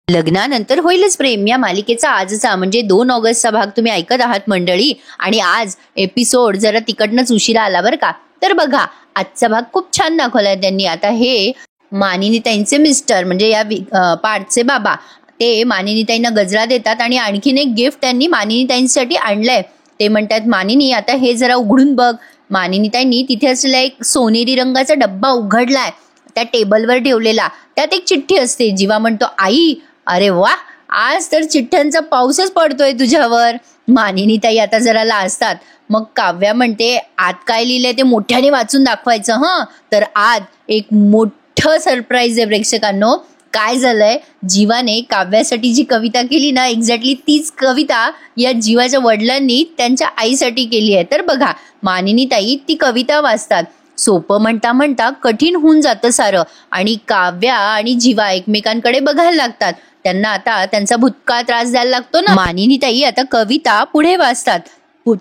लग्नानंतर होईलच प्रेम या मालिकेचा आजचा म्हणजे 2 ऑगस्टचा भाग तुम्ही ऐकत आहात मंडळी. आणि आज एपिसोड जरा तिकडनंच उशिरा आला बरं का. तर बघा आजचा भाग खूप छान दाखवलाय त्यांनी. आता हे मानिनीताईंचे मिस्टर म्हणजे या पार्थचे बाबा ते मानिनीताईंना गजरा देतात आणि आणखीन एक गिफ्ट त्यांनी मानिनीताईंसाठी आणलंय. ते म्हणतात मानिनी आता हे जरा उघडून बघ. मानिनीताईंनी तिथे असलेला एक सोनेरी रंगाचा डब्बा उघडलाय, त्या टेबलवर ठेवलेला. त्यात एक चिठ्ठी असते. जीवा म्हणतो आई अरे वा आज तर चिठ्ठ्यांचा पाऊसच पडतोय तुझ्यावर. मानिनीताई आता जरा लाजतात. मग काव्या म्हणते आत काय लिहिलंय ते मोठ्याने वाचून दाखवायचं. तर आत एक मोठं सरप्राईज आहे प्रेक्षकांनो. काय झालंय, जीवाने काव्यासाठी जी कविता केली ना एक्झॅक्टली तीच कविता या जीवाच्या वडिलांनी त्यांच्या आईसाठी केली आहे. तर बघा मानिनीताई ती कविता वाचतात. सोपं म्हणता म्हणता कठीण होऊन जातं सारं आणि काव्या आणि जीवा एकमेकांकडे बघायला लागतात. त्यांना आता त्यांचा भूतकाळ त्रास द्यायला लागतो ना. मानिनीताई आता कविता पुढे वाचतात.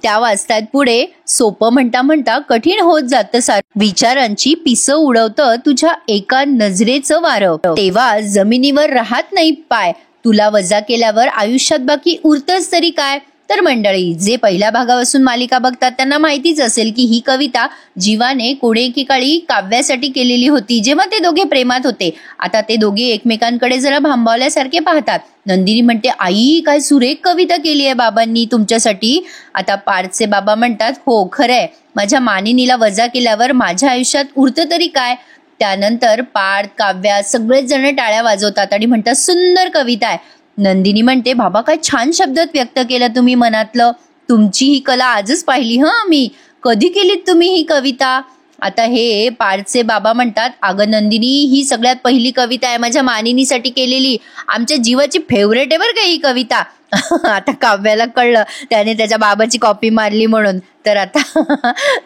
त्या वाचतात पुढे. सोपं म्हणता म्हणता कठीण होत जातं सारं, विचारांची पिसं उडवतं तुझ्या एका नजरेचं वारं, तेव्हा जमिनीवर राहत नाही पाय, तुला वजा केल्यावर आयुष्यात बाकी उरतच तरी काय. तर मंडळी जे पहिल्या भागापासून मालिका बघतात त्यांना माहितीच असेल की ही कविता जीवाने कोणी एकेकाळी काव्यासाठी केलेली होती जेव्हा ते दोघे प्रेमात होते. आता ते दोघे एकमेकांकडे जरा भांबावल्यासारखे पाहतात. नंदिनी म्हणते आई काय सुरेख कविता केली आहे बाबांनी तुमच्यासाठी. आता पार्थचे बाबा म्हणतात हो खरंय, माझ्या मानिनीला वजा केल्यावर माझ्या आयुष्यात उरतं तरी काय. त्यानंतर पार्थ काव्या सगळेच जण टाळ्या वाजवतात आणि म्हणतात सुंदर कविता आहे. नंदिनी म्हणते बाबा काय छान शब्दात व्यक्त केलं तुम्ही मनातलं. तुमची ही कला आजच पाहिली मी. कधी केलीत तुम्ही ही कविता. आता हे पार्थचे बाबा म्हणतात अगं नंदिनी ही सगळ्यात पहिली कविता आहे माझ्या मानिनीसाठी केलेली. आमच्या जीवाची फेवरेट आहे बरं का ही कविता. आता काव्याला कळलं त्याने त्याच्या बाबाची कॉपी मारली म्हणून. तर आता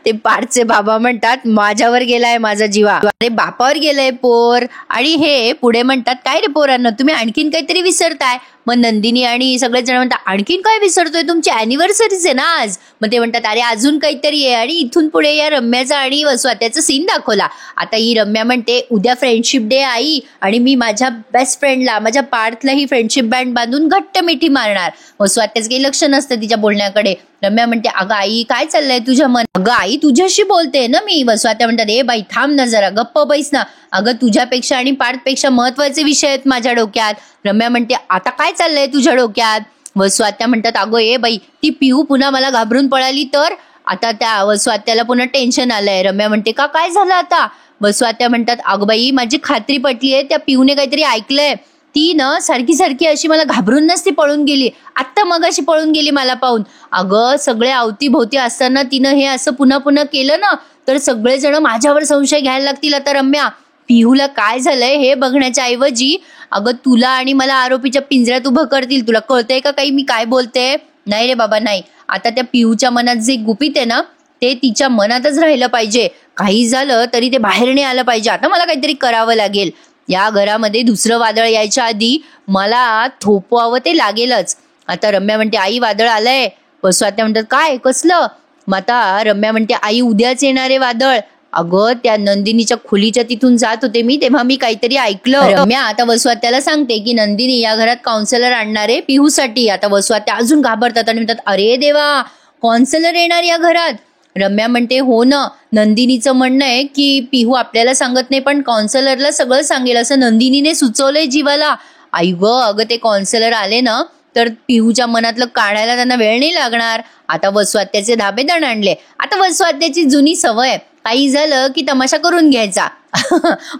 ते पार्थचे बाबा म्हणतात माझ्यावर गेलाय माझा जीवा, अरे बापावर गेलाय पोर. आणि हे पुढे म्हणतात काय रे पोरांना तुम्ही आणखीन काहीतरी विसरताय. मग नंदिनी आणि सगळेच जण म्हणतात आणखीन काय विसरतोय, तुमची अॅनिव्हर्सरीच आहे ना आज. मग ते म्हणतात अरे अजून काहीतरी आहे. आणि इथून पुढे या रम्याचा आणि स्वात्याचा सीन दाखवला. आता ही रम्या म्हणते उद्या फ्रेंडशिप डे आई आणि मी माझ्या बेस्ट फ्रेंडला माझ्या पार्थला ही फ्रेंडशिप बँड बांधून घट्ट मिठी मारणार. मग स्वात्याचं काही लक्ष नसतं तिच्या बोलण्याकडे. रम्या म्हणते अगं आई काय चाललंय तुझ्या मन. अगं आई तुझ्याशी बोलते ना मी. स्वात्या म्हणतात ए बाई थांब ना जरा गप्प बैस ना. अगं तुझ्यापेक्षा आणि पार्थपेक्षा महत्वाचे विषय आहेत माझ्या डोक्यात. रम्या म्हणते आता काय चाललंय तुझ्या डोक्यात. स्वात्या म्हणतात अगं ए बाई ती पिहू पुन्हा मला घाबरून पळाली तर. आता त्या स्वात्याला पुन्हा टेन्शन आलंय. रम्या म्हणते का काय झालं आता. स्वात्या म्हणतात अगं बाई माझी खात्री पटली आहे त्या पिहूने काहीतरी ऐकलंय. ती ना सारखी सारखी अशी मला घाबरून नसती पळून गेली. आत्ता मग अशी पळून गेली मला पाहून. अगं सगळे अवतीभोवती असताना तिनं हे असं पुन्हा पुन्हा केलं ना तर सगळेजण माझ्यावर संशय घ्यायला लागतील. आता रम्या पिहूला काय झालंय हे बघण्याच्या ऐवजी अगं तुला आणि मला आरोपीच्या पिंजऱ्यात उभं करतील. तुला कळतंय का काही मी काय बोलते. नाही रे बाबा नाही. आता त्या पिहूच्या मनात जे गुपित आहे ना ते तिच्या मनातच राहिलं पाहिजे. काही झालं तरी ते बाहेर नाही आलं पाहिजे. आता मला काहीतरी करावं लागेल. या घरामध्ये दुसरं वादळ यायच्या आधी मला थोपवावं ते लागेलच. आता रम्या म्हणते आई वादळ आलंय. स्वात्या म्हणतात काय कसलं. मग आता रम्या म्हणते आई उद्याच येणारे वादळ. अगं त्या नंदिनीच्या खोलीच्या तिथून जात होते मी तेव्हा मी काहीतरी ऐकलं. रम्या आता वसवात्याला सांगते की नंदिनी या घरात काउन्सिलर आणणारे पिहूसाठी. आता वसवात्या अजून घाबरतात आणि म्हणतात अरे देवा काउन्सिलर येणार या घरात. रम्या म्हणते हो ना नंदिनीचं म्हणणं आहे की पिहू आपल्याला सांगत नाही पण काउन्सिलरला सगळं सांगेल असं नंदिनीने सुचवलंय जीवाला. आई ग अगं ते काउन्सिलर आले ना तर पिहूच्या मनातलं काढायला त्यांना वेळ नाही लागणार. आता वसवात्याचे धाबे दण आणले. आता वसवात्याची जुनी सवय काही झालं की तमाशा करून घ्यायचा.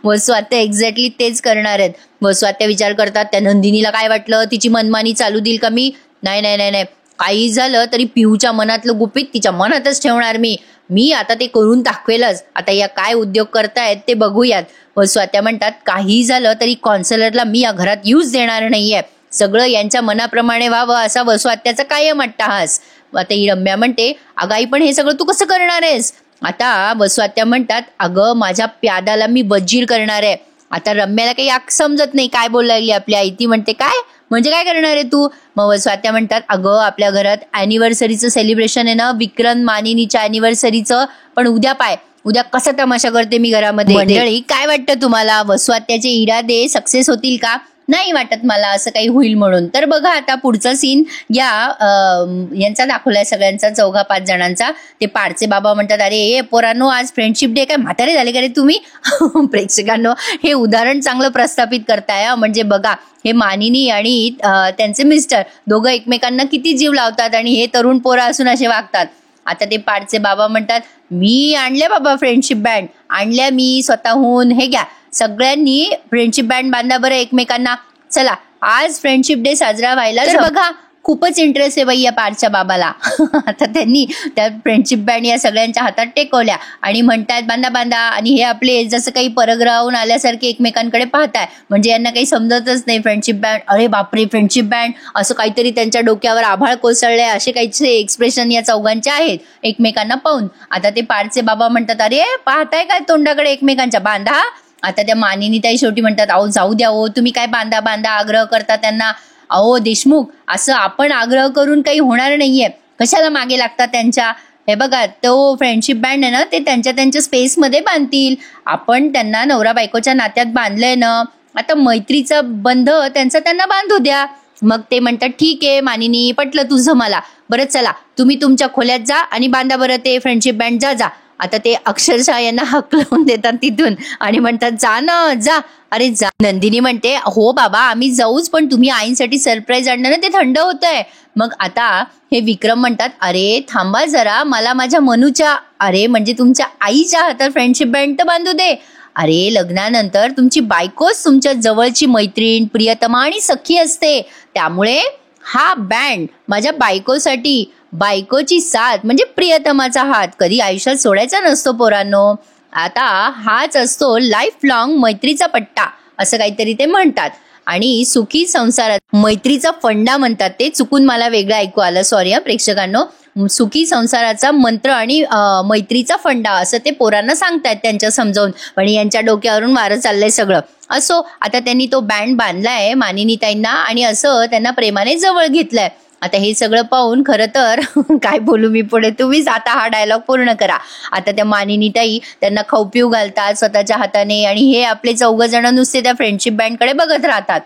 वसवात्या एक्झॅक्टली तेच करणार आहेत. वसवात्या विचार करतात त्या नंदिनीला काय वाटलं तिची मनमानी चालू देईल का मी. नाही नाही नाही नाही काही झालं तरी पिहूच्या मनातलं गुपित तिच्या मनातच ठेवणार मी आता ते करून दाखवेलच. आता या काय उद्योग करतायत ते बघूयात. वसवात्या म्हणतात काही झालं तरी काउन्सिलरला मी या घरात यूज देणार नाहीये. सगळं यांच्या मनाप्रमाणे व्हावं असा वसवात्याचा कायम अट्टाहास. आता ही रम्या म्हणते अगं आई पण हे सगळं तू कसं करणार आहेस. आता वसवात्या म्हणतात अगं माझ्या प्यादाला मी वजीर करणार आहे. आता रम्याला काही समजत नाही काय बोलायला लागली आपली आई. ती म्हणते काय म्हणजे काय करणार आहे तू. मग स्वात्या म्हणतात अगं आपल्या घरात अॅनिव्हर्सरीचं सेलिब्रेशन आहे ना विक्रम मानिनीच्या अॅनिव्हर्सरीचं. पण उद्या पाय उद्या कसा तमाशा करते मी घरामध्ये. मंडळी काय वाटतं तुम्हाला वसवात्याचे इरादे सक्सेस होतील का. नाही वाटत मला असं काही होईल म्हणून. तर बघा आता पुढचा सीन यांचा दाखवलाय सगळ्यांचा, 4-5 जणांचा. ते पाडचे बाबा म्हणतात, अरे पोरांनो आज फ्रेंडशिप डे, काय म्हातारे झाले का रे तुम्ही? प्रेक्षकांनो हे उदाहरण चांगलं प्रस्थापित करताय. म्हणजे बघा हे मानिनी आणि त्यांचे मिस्टर दोघं एकमेकांना किती जीव लावतात आणि हे तरुण पोरं असून असे वागतात. आता ते पाडचे बाबा म्हणतात, मी आणल्या बाबा फ्रेंडशिप बँड आणल्या मी स्वतःहून, हे घ्या सगळ्यांनी फ्रेंडशिप बँड बांधा बरं एकमेकांना, चला आज फ्रेंडशिप डे साजरा व्हायला. तर बघा खूपच इंटरेस्ट आहे बाई या पाडच्या बाबाला. आता त्यांनी त्या फ्रेंडशिप बँड या सगळ्यांच्या हातात टेकवल्या आणि म्हणतायत बांधा बांधा. आणि हे आपले जसं काही परग्रहाहून आल्यासारखे एकमेकांकडे पाहताय. म्हणजे यांना काही समजतच नाही फ्रेंडशिप बँड, अरे बापरे फ्रेंडशिप बँड, असं काहीतरी त्यांच्या डोक्यावर आभाळ कोसळलंय असे काहीचे एक्सप्रेशन या चौघांचे आहेत एकमेकांना पाहून. आता ते पाडचे बाबा म्हणतात, अरे पाहताय काय तोंडाकडे एकमेकांच्या, बांधा. आता त्या मानिनी ताई शेवटी म्हणतात, अहो जाऊ द्या हो, तुम्ही काय बांधा बांधा आग्रह करता त्यांना. अहो देशमुख, असं आपण आग्रह करून काही होणार नाहीये, कशाला मागे लागतात त्यांच्या. हे बघा तो फ्रेंडशिप बँड आहे ना, ते त्यांच्या स्पेसमध्ये बांधतील, आपण त्यांना नवरा बायकोच्या नात्यात बांधलंय ना, आता मैत्रीचा बंध त्यांना बांधू द्या. मग ते म्हणतात, ठीक आहे मानिनी, पटलं तुझं मला, बरं चला तुम्ही तुमच्या खोल्यात जा आणि बांधा बरं ते फ्रेंडशिप बँड, जा. आता ते अक्षरशः यांना हकलवून देतात तिथून आणि म्हणतात, जा ना जा, अरे जा. नंदिनी म्हणते, हो बाबा आम्ही जाऊच, पण तुम्ही आईंसाठी सरप्राईज आणलं ना, ते थंड होतंय. मग आता हे विक्रम म्हणतात, अरे थांबा जरा, मला माझ्या मनूच्या, अरे म्हणजे तुमच्या आईच्या हातात फ्रेंडशिप बँड तर बांधू दे. अरे लग्नानंतर तुमची बायकोच तुमच्या जवळची मैत्रीण, प्रियतमा आणि सखी असते, त्यामुळे हा बँड माझ्या बायकोसाठी, बायकोची साथ म्हणजे प्रियतमाचा हात कधी आयुष्यात सोडायचा नसतो पोरांनो. आता हाच असतो लाईफ लॉंग मैत्रीचा पट्टा, असं काहीतरी ते म्हणतात. आणि सुखी संसारात मैत्रीचा फंडा म्हणतात ते, चुकून मला वेगळं ऐकू आलं, सॉरी प्रेक्षकांनो. सुखी संसाराचा मंत्र आणि मैत्रीचा फंडा असं ते पोरांना सांगतायत त्यांच्या समजावून, पण यांच्या डोक्यावरून वारं चाललंय सगळं. असो आता त्यांनी तो बँड बांधलाय मानिनी ताईंना आणि असं त्यांना प्रेमाने जवळ घेतलंय. आता हे सगळं पाहून खरं तर काय बोलू मी पुढे, तुम्हीच आता हा डायलॉग पूर्ण करा. आता त्या मानिनी ताई त्यांना खाऊ पिऊ घालतात स्वतःच्या हाताने आणि हे आपले 4 जण नुसते त्या फ्रेंडशिप बँडकडे बघत राहतात.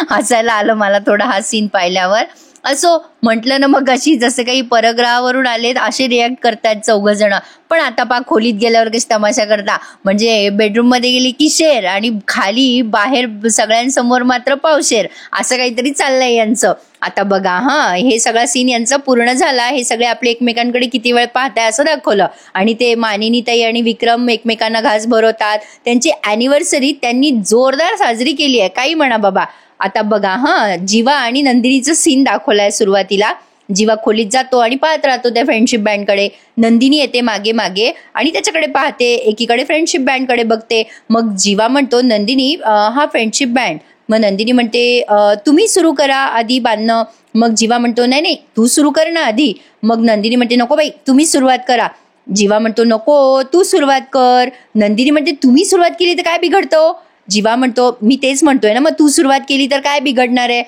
हसायला आलं मला थोडा हा सीन पाहिल्यावर. असो म्हटलं ना मग, अशी जसं काही परग्रहावरून आलेत असे रिॲक्ट करतात 4 जण. पण आता पा खोलीत गेल्यावर कशी तमाशा करता, म्हणजे बेडरूम मध्ये गेली की शेर आणि खाली बाहेर सगळ्यांसमोर मात्र पावशेर, असं काहीतरी चाललंय यांचं. आता बघा हे सगळा सीन यांचा पूर्ण झाला. हे सगळे आपले एकमेकांकडे किती वेळ पाहताय असं दाखवलं आणि ते मानिनी ताई आणि विक्रम एकमेकांना घास भरवतात. त्यांची अॅनिव्हर्सरी त्यांनी जोरदार साजरी केली आहे, काही म्हणा बाबा. आता बघा जीवा आणि नंदिनीचं सीन दाखवलाय सुरुवातीला. जीवा खोलीत जातो आणि पाहत राहतो त्या फ्रेंडशिप बँडकडे. नंदिनी येते मागे मागे आणि त्याच्याकडे पाहते, एकीकडे फ्रेंडशिप बँडकडे बघते. मग जीवा म्हणतो, नंदिनी हा फ्रेंडशिप बँड. मग नंदिनी म्हणते, तुम्ही सुरू करा आधी बांधणं. मग जीवा म्हणतो, नाही तू सुरू कर ना आधी. मग नंदिनी म्हणते, नको बाई तुम्ही सुरुवात करा. जीवा म्हणतो, नको तू सुरुवात कर. नंदिनी म्हणते, तुम्ही सुरुवात केली तर काय बिघडतं? जीवा म्हणतो, मी तेच म्हणतोय ना, मग तू सुरुवात केली तर काय बिघडणार आहे?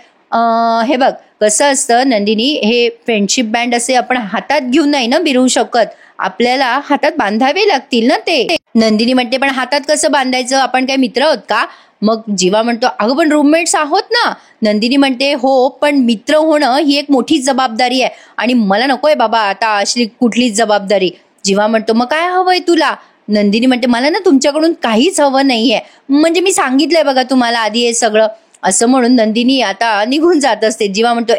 हे बघ कसं असतं नंदिनी, हे फ्रेंडशिप बँड असे आपण हातात घेऊन नाही ना बिरवू शकत, आपल्याला हातात बांधावे लागतील ना ते. नंदिनी म्हणते, पण हातात कसं बांधायचं, आपण काय मित्र आहोत का? मग जीवा म्हणतो, अगं पण रूममेट्स आहोत ना. नंदिनी म्हणते, हो पण मित्र होणं ही एक मोठी जबाबदारी आहे आणि मला नकोय बाबा आता अशी कुठलीच जबाबदारी. जीवा म्हणतो, मग काय हवंय तुला? नंदिनी म्हणते, मला ना तुमच्याकडून काहीच हवं नाहीये, म्हणजे मी सांगितलंय बघा तुम्हाला आधी हे सगळं. असं म्हणून नंदिनी आता निघून जात असते. जीवा म्हणतो,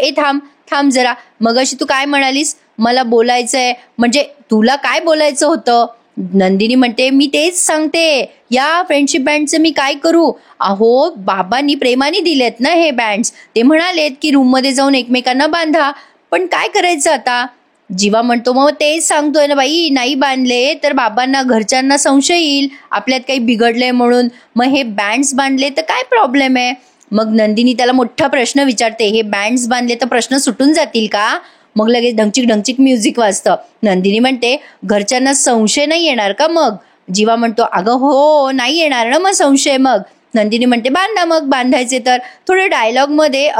थांब जरा, मग अशी तू काय म्हणालीस, मला बोलायचंय, म्हणजे तुला काय बोलायचं होतं? नंदिनी म्हणते, मी तेच सांगते, या फ्रेंडशिप बँडचं मी काय करू? अहो बाबांनी प्रेमाने दिलेत ना हे बँड्स, ते म्हणालेत की रूम मध्ये जाऊन एकमेकांना बांधा, पण काय करायचं आता? जीवा म्हणतो, मग तेच सांगतोय ना बाई, नाही बांधले तर बाबांना घरच्यांना संशय येईल आपल्यात काही बिघडलंय म्हणून, मग हे बँड्स बांधले तर काय प्रॉब्लेम आहे? मग नंदिनी त्याला मोठा प्रश्न विचारते, हे बँड्स बांधले तर प्रश्न सुटून जातील का? मग लगेच ढंगचिक म्युझिक वाजतं. नंदिनी म्हणते, घरच्यांना संशय नाही येणार का मग? जीवा म्हणतो, अगं हो नाही येणार ना मग संशय. मग नंदिनी म्हणते, बांधा मग, बांधायचे तर. थोडं डायलॉगमध्ये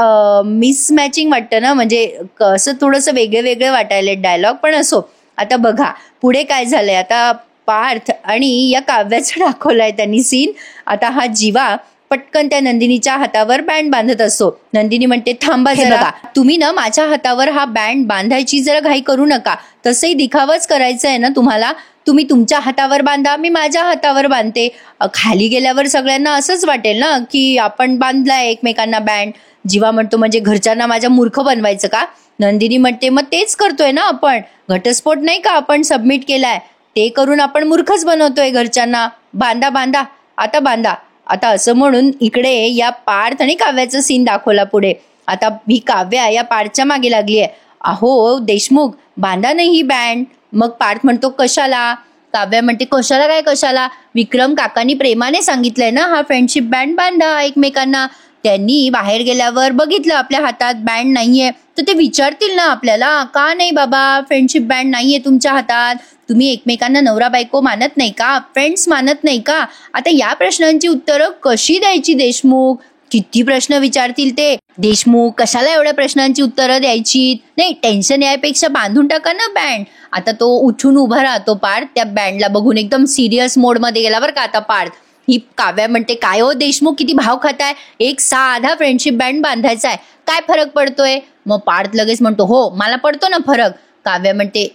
मिसमॅचिंग वाटतं ना, म्हणजे कसं थोडंसं वेगळे वाटायले डायलॉग, पण असो. आता बघा पुढे काय झालंय. आता पार्थ आणि या काव्याचं दाखवलंय त्यांनी सीन. आता हा जीवा पटकन त्या नंदिनीच्या हातावर बँड बांधत असतो. नंदिनी म्हणते थांबा जरा, तुम्ही ना माझ्या हातावर हा बँड बांधायची जरा घाई करू नका. तसंही दिखावाच करायचा आहे ना तुम्हाला, तुम्ही तुमच्या हातावर बांधा, मी माझ्या हातावर बांधते. खाली गेल्यावर सगळ्यांना असंच वाटेल ना की आपण बांधलाय एकमेकांना बँड. जीवा म्हणतो म्हणजे घरच्यांना माझ्या मूर्ख बनवायचं का? नंदिनी म्हणते मग तेच करतोय ना आपण, घटस्फोट नाही का आपण सबमिट केलाय, ते करून आपण मूर्खच बनवतोय घरच्यांना. बांधा बांधा, आता बांधा. आता असं म्हणून इकडे या पार्थ आणि काव्याचं सीन दाखवला पुढे. आता ही काव्या या पार्थच्या मागे लागली आहे. अहो देशमुख, बांधा नाही ही बँड. मग पार्थ म्हणतो कशाला? काव्या म्हणते कशाला काय कशाला, विक्रम काकांनी प्रेमाने सांगितलंय ना हा फ्रेंडशिप बँड बांधा एकमेकांना. त्यांनी बाहेर गेल्यावर बघितलं आपल्या हातात बँड नाहीये, तर ते विचारतील ना आपल्याला का नाही बाबा फ्रेंडशिप बँड नाहीये तुमच्या हातात, तुम्ही एकमेकांना नवरा बायको मानत नाही का, फ्रेंड्स मानत नाही का? आता या प्रश्नांची उत्तरं कशी द्यायची देशमुख? किती प्रश्न विचारतील ते. देशमुख कशाला एवढ्या प्रश्नांची उत्तरं द्यायची? नाही, टेन्शन यापेक्षा बांधून टाका ना बँड. आता तो उठून उभा राहतो पार्थ, त्या बँडला बघून एकदम सिरियस मोड मध्ये गेला बरं का आता पार्थ. ही काव्या म्हणते काय हो देशमुख, किती भाव खाताय, एक साधा फ्रेंडशिप बँड बांधायचा आहे, काय फरक पडतोय? मग पार्थ लगेच म्हणतो हो मला पडतो ना फरक. काव्या म्हणते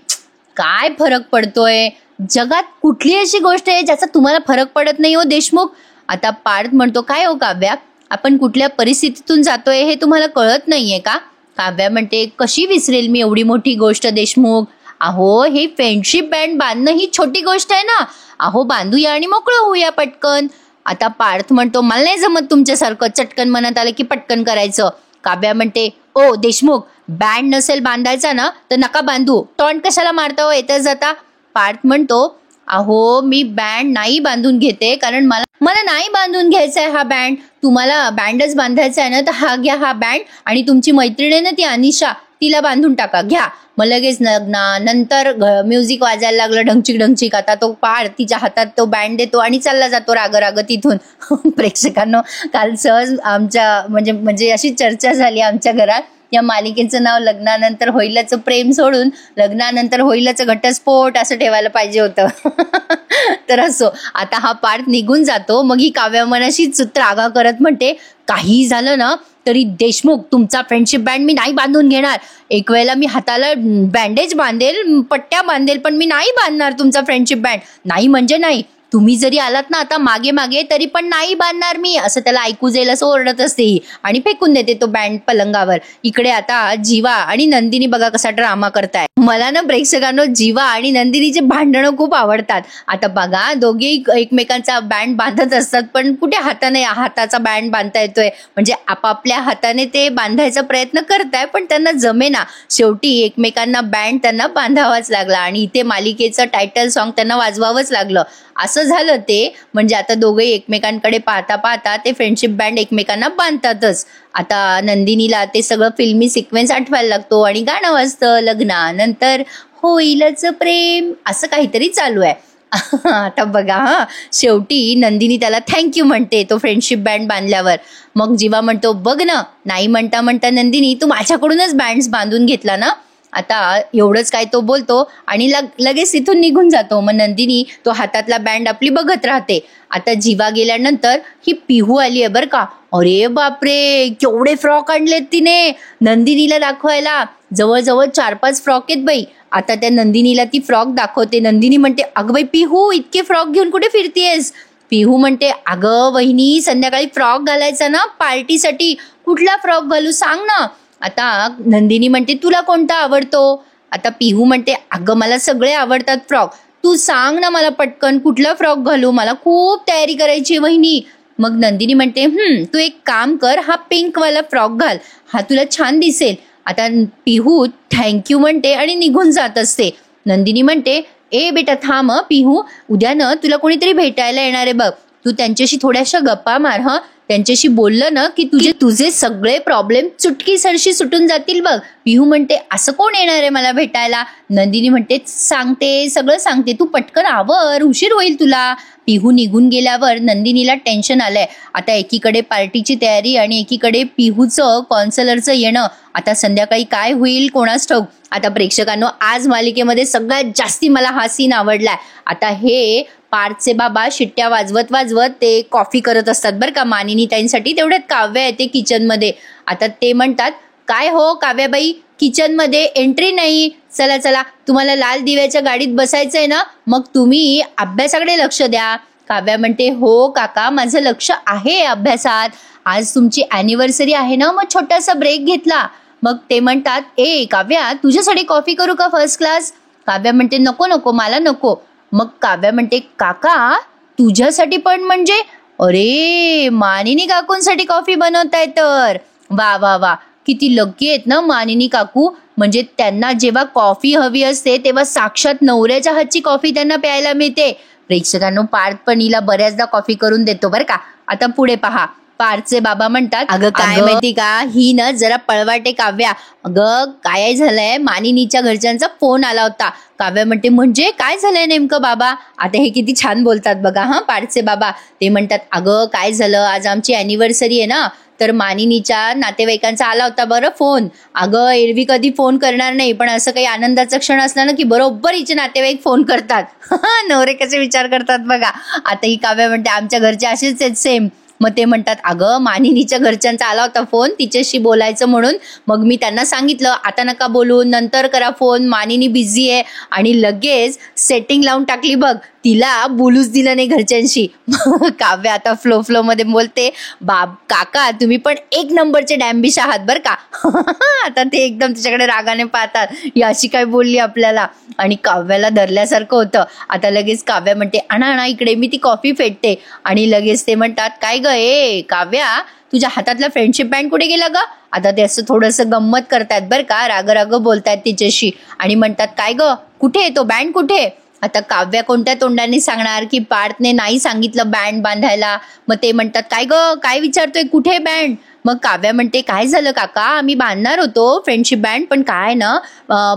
काय फरक पडतोय, जगात कुठली अशी गोष्ट आहे ज्याचा तुम्हाला फरक पडत नाही हो देशमुख? आता पार्थ म्हणतो काय हो काव्या, आपण कुठल्या परिस्थितीतून जातोय हे तुम्हाला कळत नाहीये का? काव्या म्हणते कशी विसरेल मी एवढी मोठी गोष्ट देशमुख. अहो हे फ्रेंडशिप बँड बांधणं ही छोटी गोष्ट आहे ना, अहो बांधूया आणि मोकळं होऊया पटकन. आता पार्थ म्हणतो मला नाही जमत तुमच्यासारखं चटकन मनात आलं की पटकन करायचं. काव्या म्हणते ओ देशमुख, बँड नसेल बांधायचा ना तर नका बांधू, टॉन्ट कशाला मारता हो येता जाता? पार्थ म्हणतो अहो मी बँड नाही बांधून घेते, कारण मला नाही बांधून घ्यायचा आहे हा बँड. तुम्हाला बँडच बांधायचा आहे ना तर हा घ्या हा बँड, आणि तुमची मैत्रीण आहे ना ती अनिशा, तिला बांधून टाका, घ्या. मग लगेच नंतर म्युझिक वाजायला लागलं ढंगचिक ढंगचिक. आता तो पार्थ तिच्या हातात तो बँड देतो आणि चालला जातो राग राग तिथून. प्रेक्षकांनो, काल सहज आमच्या म्हणजे अशी चर्चा झाली आमच्या घरात, या मालिकेचं नाव लग्नानंतर होईलचं प्रेम सोडून लग्नानंतर होईलचं घटस्फोट असं ठेवायला पाहिजे होतं. तर असो, आता हा पार्थ निघून जातो. मग ही काव्या मनाशीच रागा करत म्हणते काही झालं ना तरी देशमुख तुमचा फ्रेंडशिप बँड मी नाही बांधून घेणार. एक वेळेला मी हाताला बँडेज बांधेल, पट्ट्या बांधेल, पण मी नाही बांधणार तुमचा फ्रेंडशिप बँड. नाही म्हणजे नाही, तुम्ही जरी आलात ना आता मागे मागे तरी पण नाही बांधणार मी, असं त्याला ऐकू जाईल असं ओरडत असते ही, आणि फेकून देते तो बँड पलंगावर. इकडे आता जीवा आणि नंदिनी बघा कसा ड्रामा करताय. मला ना प्रेक्षकांनो जीवा आणि नंदिनीचे भांडणं खूप आवडतात. आता बघा दोघे एकमेकांचा बँड बांधत असतात, पण कुठे हाताचा बँड बांधता येतोय, म्हणजे आपापल्या हाताने ते बांधायचा प्रयत्न करताय पण त्यांना जमेना. शेवटी एकमेकांना बँड त्यांना बांधावाच लागला आणि इथे मालिकेचं टायटल सॉन्ग त्यांना वाजवावंच लागलं. असं झालं ते, म्हणजे आता दोघे एकमेकांकडे पाहता पाहता ते फ्रेंडशिप बँड एकमेकांना बांधतातच. आता नंदिनीला ते सगळं फिल्मी सिक्वेन्स आठवायला लागतो आणि गाणं वाजतं लग्नानंतर होईलच प्रेम असं काहीतरी चालू आहे. आता बघा शेवटी नंदिनी त्याला थँक्यू म्हणते तो फ्रेंडशिप बँड बांधल्यावर. मग जीवा म्हणतो बघ ना, नाही म्हणता म्हणता नंदिनी तू माझ्याकडूनच बँड्स बांधून घेतला ना. आता एवढंच काय तो बोलतो आणि लगेच तिथून निघून जातो. मग नंदिनी तो हातातला बँड आपली बघत राहते. आता जीवा गेल्यानंतर ही पिहू आली आहे बरं का. अरे बापरे, केवढे फ्रॉक आणलेत तिने नंदिनीला दाखवायला. जवळजवळ 4-5 फ्रॉक आहेत बाई. आता त्या नंदिनीला ती फ्रॉक दाखवते. नंदिनी म्हणते अगं बाई पिहू, इतके फ्रॉक घेऊन कुठे फिरतेस? पिहू म्हणते अगं वहिनी, संध्याकाळी फ्रॉक घालायचा ना पार्टीसाठी, कुठला फ्रॉक घालू सांग ना. आता नंदिनी म्हणते तुला कोणता आवडतो? आता पिहू म्हणते अगं मला सगळे आवडतात फ्रॉक, तू सांग ना मला पटकन कुठला फ्रॉक घालू, मला खूप तयारी करायची वहिनी. मग नंदिनी म्हणते तू एक काम कर, हा पिंक वाला फ्रॉक घाल, हा तुला छान दिसेल. आता पिहू थँक्यू म्हणते आणि निघून जात असते. नंदिनी म्हणते ए बेटा थांब पिहू, उद्या ना तुला कोणीतरी भेटायला येणार आहे बघ, तू त्यांच्याशी थोड्याशा गप्पा मार. त्यांच्याशी बोललं ना की तुझे सगळे प्रॉब्लेम चुटकी सरशी सुटून जातील बघ. पिहू म्हणते असं कोण येणार आहे मला भेटायला? नंदिनी म्हणते सांगते, सगळं सांगते, तू पटकन आवर, उशीर होईल तुला. पिहू निघून गेल्यावर नंदिनीला टेन्शन आलंय. आता एकीकडे पार्टीची तयारी आणि एकीकडे पिहूचं कॉन्सलरचं येणं. आता संध्याकाळी काय होईल कोणास ठाऊक. आता प्रेक्षकांनो, आज मालिकेमध्ये सगळ्यात जास्ती मला हा सीन आवडलाय. आता हे पार्थचे बाबा शिट्ट्या वाजवत वाजवत ते कॉफी करत असतात बरं का मानिनी ताईंसाठी. तेवढ्यात काव्या येते किचनमध्ये. आता ते म्हणतात, काय हो काव्याबाई, किचनमध्ये एंट्री नाही. चला चला, तुम्हाला लाल दिव्याच्या गाडीत बसायचंय ना, मग तुम्ही अभ्यासाकडे लक्ष द्या. काव्या म्हणते, हो काका, माझं लक्ष आहे अभ्यासात. आज तुमची अॅनिव्हर्सरी आहे ना, मग छोटासा ब्रेक घेतला. मग ते म्हणतात, ए काव्या, तुझ्यासाठी कॉफी करू का फर्स्ट क्लास? काव्या म्हणते, नको नको, मला नको. मग काव्या म्हणते, काका तुझ्यासाठी पण म्हणजे? अरे मानिनी काकूंसाठी कॉफी बनवताय तर. वा वा वा, किती लकी आहेत ना मानिनी काकू. म्हणजे त्यांना जेव्हा कॉफी हवी असते तेव्हा साक्षात नवऱ्याच्या हातची कॉफी त्यांना प्यायला मिळते. प्रेक्षकांनो, पार्थ पण हिला बऱ्याचदा कॉफी करून देतो बरं का. आता पुढे पहा. पार्थचे बाबा म्हणतात, अगं काय माहिती का, ही ना जरा पळवाटे काव्या. अगं काय झालंय, मानिनीच्या घरच्यांचा फोन आला होता. काव्या म्हणते, म्हणजे काय झालंय नेमकं बाबा? आता हे किती छान बोलतात बघा हा पार्थचे बाबा. ते म्हणतात, अगं काय झालं, आज आमची अॅनिव्हर्सरी आहे ना, तर मानिनीच्या नातेवाईकांचा आला होता बरं फोन. अगं एरवी कधी फोन करणार नाही, पण असं काही आनंदाचा क्षण असला ना की बरोबर हिचे नातेवाईक फोन करतात. नवरे कसे विचार करतात बघा. आता ही काव्या म्हणते, आमच्या घरचे असेच आहेत सेम. मग ते म्हणतात, अगं मानिनीच्या घरच्यांचा आला होता फोन तिच्याशी बोलायचं म्हणून. मग मी त्यांना सांगितलं, आता नका बोलू, नंतर करा फोन, मानिनी बिझी आहे. आणि लगेच सेटिंग लावून टाकली बघ, तिला बोलूच दिलं नाही घरच्यांशी. काव्य आता फ्लो मध्ये बोलते, काका तुम्ही पण एक नंबरचे डॅम्बिश आहात बरं का. आता ते एकदम तिच्याकडे रागाने पाहतात, ही अशी काय बोलली आपल्याला. आणि काव्याला धरल्यासारखं होतं. आता लगेच काव्या म्हणते, आणा इकडे, मी ती कॉफी फेटते. आणि लगेच ते म्हणतात, काय ग ए काव्या, तुझ्या हातातला फ्रेंडशिप बँड कुठे गेला ग? आता ते असं थोडंसं गंमत करतायत बरं का, राग बोलतायत तिच्याशी. आणि म्हणतात, काय ग, कुठे तो बँड कुठे? आता काव्या कोणत्या तोंडाने सांगणार की पार्थने नाही सांगितलं बँड बांधायला. मग ते म्हणतात, काय ग, काय विचारतोय, कुठे बँड? मग काव्या म्हणते, काय झालं काका, आम्ही बांधणार होतो फ्रेंडशिप बँड, पण काय ना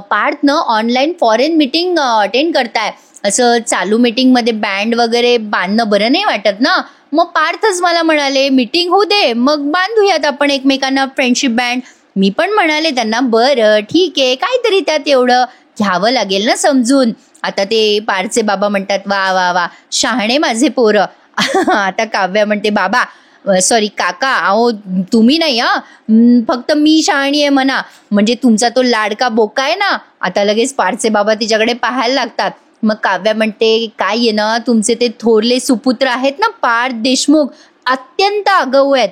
पार्थनं ऑनलाईन फॉरेन मीटिंग अटेंड करताय. असं चालू मीटिंग मध्ये बँड वगैरे बांधणं बरं नाही वाटत ना. मग पार्थच मला म्हणाले, मीटिंग होऊ दे, मग बांधूयात आपण एकमेकांना फ्रेंडशिप बँड. मी पण म्हणाले त्यांना, बरं ठीक आहे, काहीतरी त्यात एवढं घ्यावं लागेल ना समजून. आता ते पार्थचे बाबा म्हणतात, वा वा वा, शहाणे माझे पोरं. आता काव्या म्हणते, बाबा सॉरी काका, अहो तुम्ही नाही फक्त मी शहाणी आहे म्हणा, म्हणजे तुमचा तो लाडका बोका आहे ना. आता लगेच पार्थचे बाबा तिच्याकडे पाहायला लागतात. मग काव्या म्हणते, काय आहे ना, तुमचे ते थोरले सुपुत्र आहेत ना पार्थ देशमुख, अत्यंत आगाऊ आहेत.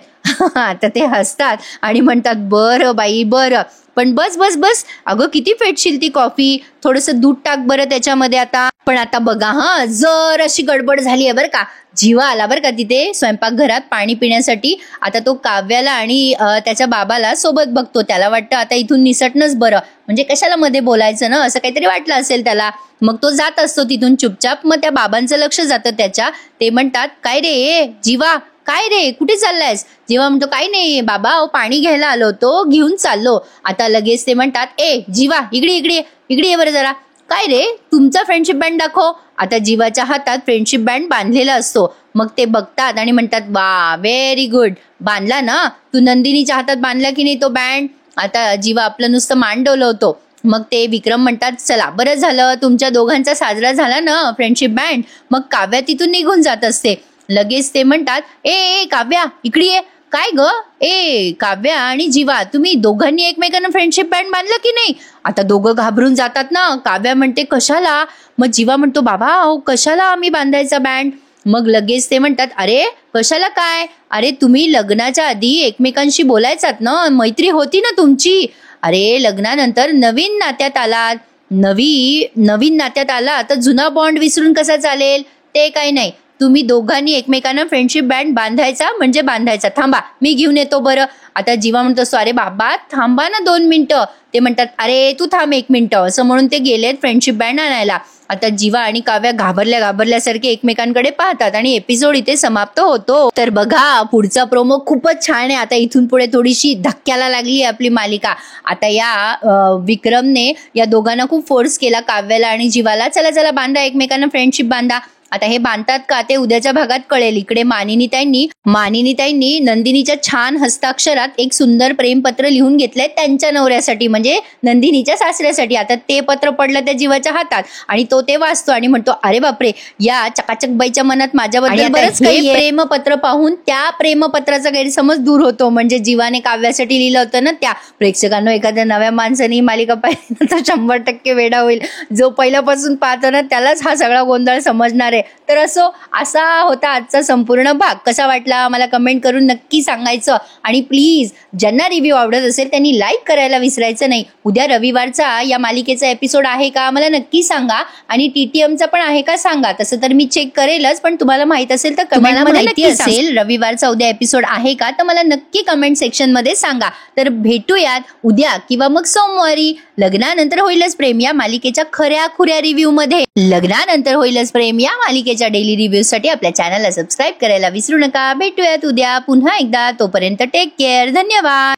आता ते हसतात आणि म्हणतात, बरं बाई बरं, पण बस बस बस, अगं किती फेटशील ती कॉफी, थोडंसं दूध टाक बरं त्याच्यामध्ये आता. पण आता बघा जर अशी गडबड झाली आहे बरं का. जीवा आला बरं का तिथे स्वयंपाकघरात पाणी पिण्यासाठी. आता तो काव्याला आणि त्याच्या बाबाला सोबत बघतो. त्याला वाटतं आता इथून निसटणंच बरं, म्हणजे कशाला मध्ये बोलायचं ना, असं काहीतरी वाटलं असेल त्याला. मग तो जात असतो तिथून चुपचाप. मग त्या बाबांचं लक्ष जातं त्याच्या. ते म्हणतात, काय रे जीवा, काय रे कुठे चाललायस? जेव्हा म्हणतो, काही नाही बाबा, पाणी घ्यायला आलो होतो, घेऊन चाललो. आता लगेच ते म्हणतात, ए जीवा, इकडे इकडे इकडे ये बरं जरा. काय रे, तुमचा फ्रेंडशिप बँड दाखव. आता जीवाच्या हातात फ्रेंडशिप बँड बांधलेला असतो. मग ते बघतात आणि म्हणतात, वा व्हेरी गुड, बांधला ना तू, नंदिनीच्या हातात बांधला की नाही तो बँड? आता जीवा आपलं नुसतं मान डोलवतो. मग ते विक्रम म्हणतात, चला बरं झालं, तुमच्या दोघांचा साजरा झाला ना फ्रेंडशिप बँड. मग काव्या तिथून निघून जात असते. लगेच ते म्हणतात, ए काव्या इकडे ये. काय ग, ए काव्या आणि जीवा, तुम्ही दोघांनी एकमेकांना फ्रेंडशिप बँड बांधलं की नाही? आता दोघं घाबरून जातात ना. काव्या म्हणते, कशाला? मग जीवा म्हणतो, बाबा कशाला आम्ही बांधायचा बँड? मग लगेच ते म्हणतात, अरे कशाला काय, अरे तुम्ही लग्नाच्या आधी एकमेकांशी बोलायचात ना, मैत्री होती ना तुमची. अरे लग्नानंतर नवीन नात्यात आलात, नवीन नात्यात आला तर जुना बॉन्ड विसरून कसा चालेल? ते काही नाही, तुम्ही दोघांनी एकमेकांना फ्रेंडशिप बँड बांधायचा म्हणजे बांधायचा. थांबा मी घेऊन येतो बरं. आता जीवा म्हणतो, अरे बाबा थांबा ना 2 मिनिटं. ते म्हणतात, अरे तू थांब 1 मिनिटं. असं म्हणून ते गेलेत फ्रेंडशिप बँड आणायला. आता जीवा आणि काव्या घाबरल्यासारखे एकमेकांकडे पाहतात आणि एपिसोड इथे समाप्त होतो. तर बघा पुढचा प्रोमो खूपच छान आहे. आता इथून पुढे थोडीशी धक्क्याला लागली आहे आपली मालिका. आता या विक्रमने या दोघांना खूप फोर्स केला, काव्याला आणि जीवाला, चला चला बांधा एकमेकांना फ्रेंडशिप बांधा. आता हे बांधतात का ते उद्याच्या भागात कळेल. इकडे मानिनीताईंनी नंदिनीच्या छान हस्ताक्षरात एक सुंदर प्रेमपत्र लिहून घेतलंय त्यांच्या नवऱ्यासाठी, म्हणजे नंदिनीच्या सासऱ्यासाठी. आता ते पत्र पडलं त्या जीवाच्या हातात आणि तो ते वाचतो आणि म्हणतो, अरे बापरे, या चकाचक बाईच्या मनात माझ्याबद्दल बरंच काही. प्रेमपत्र पाहून त्या प्रेमपत्राचा गैरसमज दूर होतो. म्हणजे जीवाने काव्यासाठी लिहिलं होतं ना, त्या प्रेक्षकांना एखाद्या नव्या माणसाने मालिका पाहिली तर 100% वेडा होईल. जो पहिल्यापासून पाहतो ना त्यालाच हा सगळा गोंधळ समजणार आहे. तर असा होता आजचा संपूर्ण भाग. कसा वाटला मला कमेंट करून नक्की सांगायचं. आणि प्लीज ज्यांना रिव्ह्यू आवडत असेल त्यांनी लाईक करायला विसरायचं नाही. उद्या रविवारचा या मालिकेचा एपिसोड आहे का मला नक्की सांगा, आणि TTMचा पण आहे का सांगा. तसं तर मी चेक करेलच, पण तुम्हाला माहित असेल तर तुम्हाला माहिती असेल रविवारचा उद्या एपिसोड आहे का तर मला नक्की कमेंट सेक्शन मध्ये सांगा. तर भेटूयात उद्या किंवा मग सोमवारी लग्नानंतर होईलच प्रेम या मालिकेच्या खऱ्या खुऱ्या रिव्ह्यू मध्ये. लग्नानंतर होईलच प्रेम या मालिकेच्या डेली रिव्ह्यू साठी आपल्या चॅनलला सबस्क्राईब करायला विसरू नका. भेटूयात उद्या पुन्हा एकदा. तोपर्यंत टेक केअर. धन्यवाद.